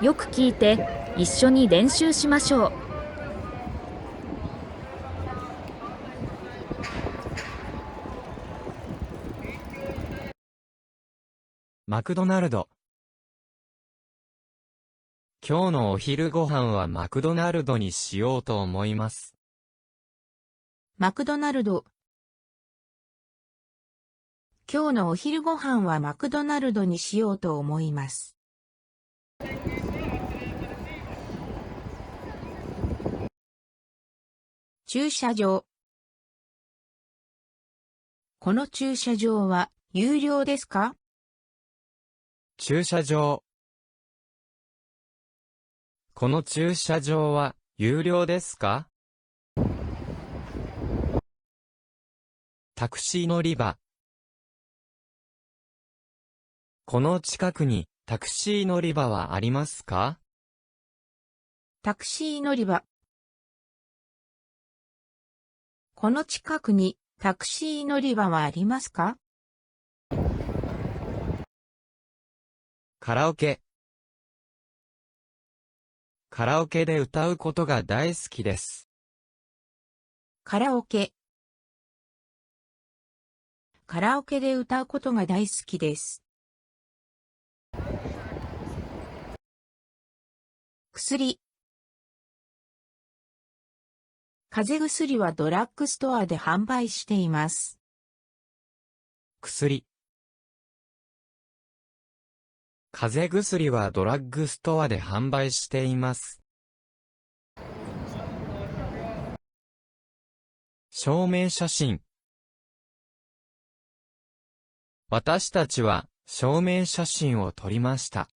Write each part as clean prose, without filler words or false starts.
よく聞いて一緒に練習しましょう。マクドナルド。今日のお昼ご飯はマクドナルドにしようと思います。マクドナルド。今日のお昼ご飯はマクドナルドにしようと思います。駐車場。この駐車場は有料ですか？駐車場。この駐車場は有料ですか？タクシー乗り場。この近くにタクシー乗り場はありますか？タクシー乗り場。この近くにタクシー乗り場はありますか？カラオケ。カラオケで歌うことが大好きです。カラオケ。カラオケで歌うことが大好きです。薬。風邪薬はドラッグストアで販売しています。薬。風邪薬はドラッグストアで販売しています。証明写真。私たちは証明写真を撮りました。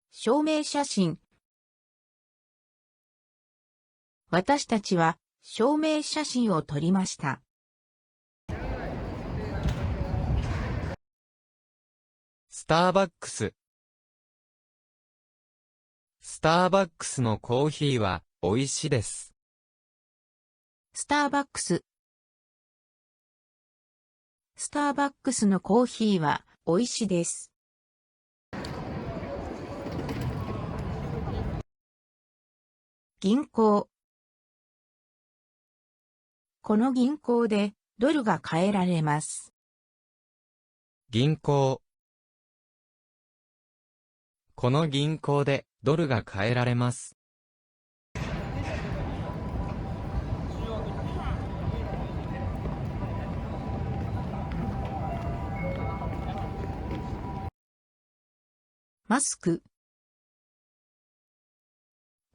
証明写真。私たちは証明写真を撮りました。スターバックス。スターバックスのコーヒーは美味しいです。スターバックス。スターバックスのコーヒーは美味しいです。銀行。この銀行でドルが換えられます。銀行。この銀行でドルが換えられます。マスク。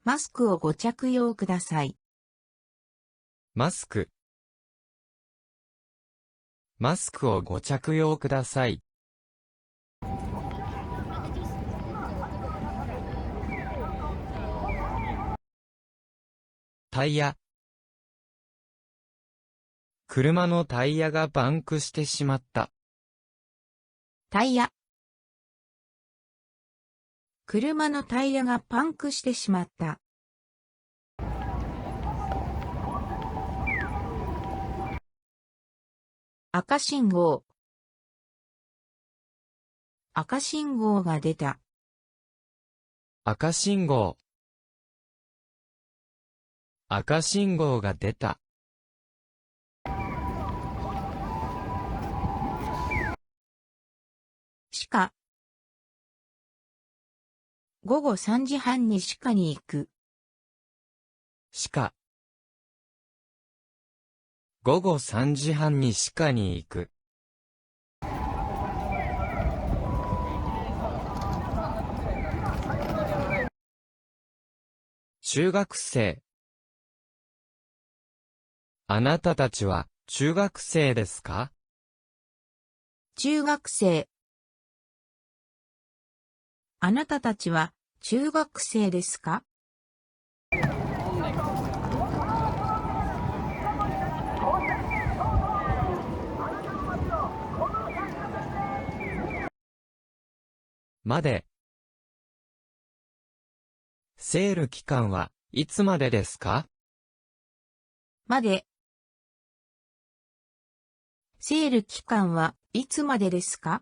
マスクをご着用ください。マスク。マスクをご着用ください。タイヤ。車のタイヤがパンクしてしまった。タイヤ。車のタイヤがパンクしてしまった。赤信号。赤信号が出た。赤信号。赤信号が出た。歯科。午後3時半に歯科に行く。歯科。午後3時半に歯科に行く。中学生。あなたたちは中学生ですか？中学生。あなたたちは中学生ですか？まで。セール期間はいつまでですか？まで。セール期間はいつまでですか？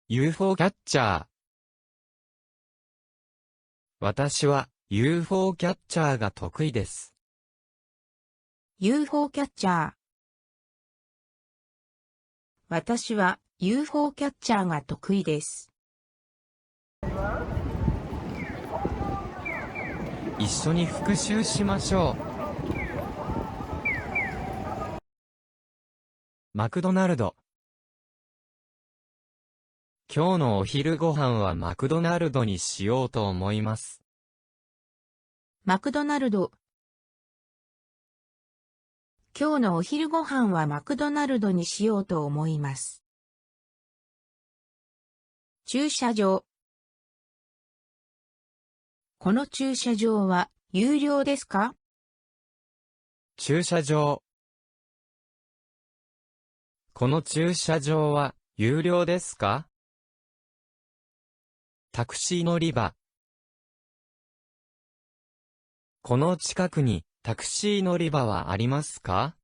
UFO キャッチャー。私は UFO キャッチャーが得意です。UFO キャッチャー。私は UFO キャッチャーが得意です。一緒に復習しましょう。マクドナルド。今日のお昼ご飯はマクドナルドにしようと思います。マクドナルド。今日のお昼ご飯はマクドナルドにしようと思います。駐車場。この駐車場は有料ですか？駐車場。この駐車場は有料ですか？タクシー乗り場。この近くにタクシー乗り場はありますか？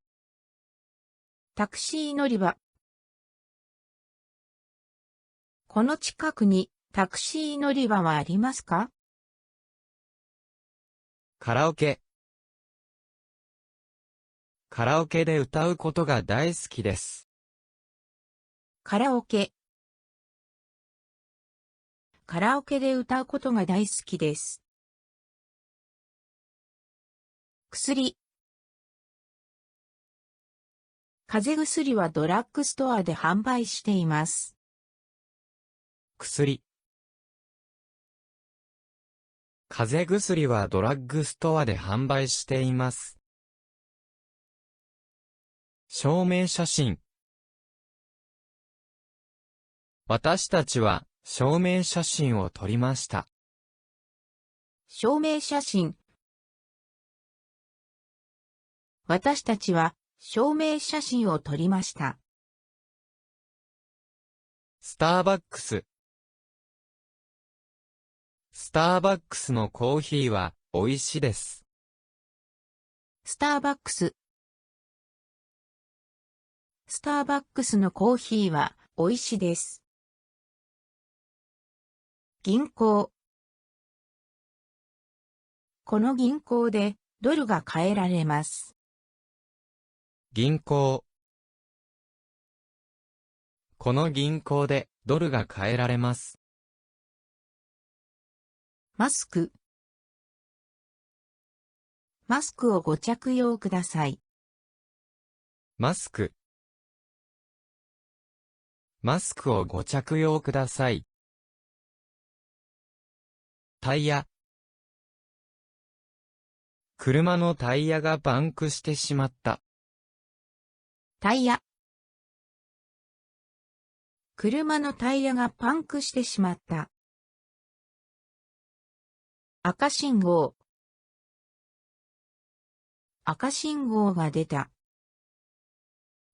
タクシー乗り場。この近くにタクシー乗り場はありますか？カラオケ。カラオケで歌うことが大好きです。カラオケ。カラオケで歌うことが大好きです。薬。風邪薬はドラッグストアで販売しています。薬。風邪薬はドラッグストアで販売しています。証明写真。私たちは証明写真を撮りました。証明写真。私たちは証明写真を撮りました。スターバックス。スターバックスのコーヒーは美味しいです。スターバックス。スターバックスのコーヒーは美味しいです。銀行。この銀行でドルが買えられます。銀行。この銀行でドルが買えられます。マスク。マスクをご着用ください。マスク。マスクをご着用ください。タイヤ。車のタイヤがパンクしてしまった。タイヤ。車のタイヤがパンクしてしまった。赤信号。赤信号が出た。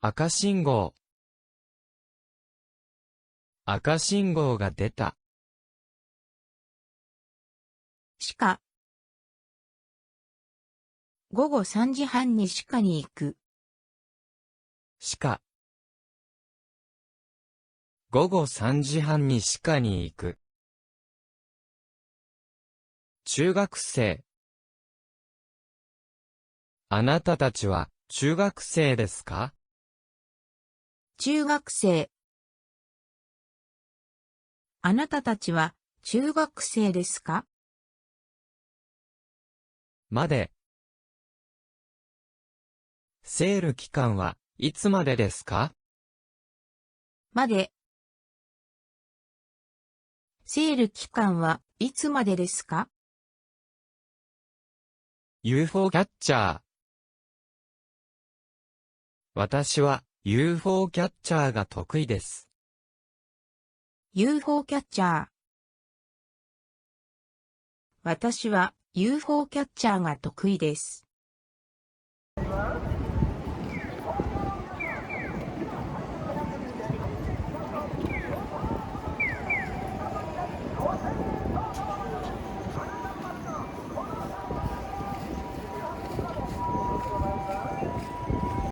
赤信号。赤信号が出た。歯科。午後3時半に歯科に行く。歯科。午後3時半に歯科に行く。中学生。あなたたちは中学生ですか？中学生。あなたたちは中学生ですか？まで。セール期間はいつまでですか？まで。セール期間はいつまでですか？ UFO キャッチャー。私は UFO キャッチャーが得意です。UFO キャッチャー。私は UFO キャッチャーが得意です。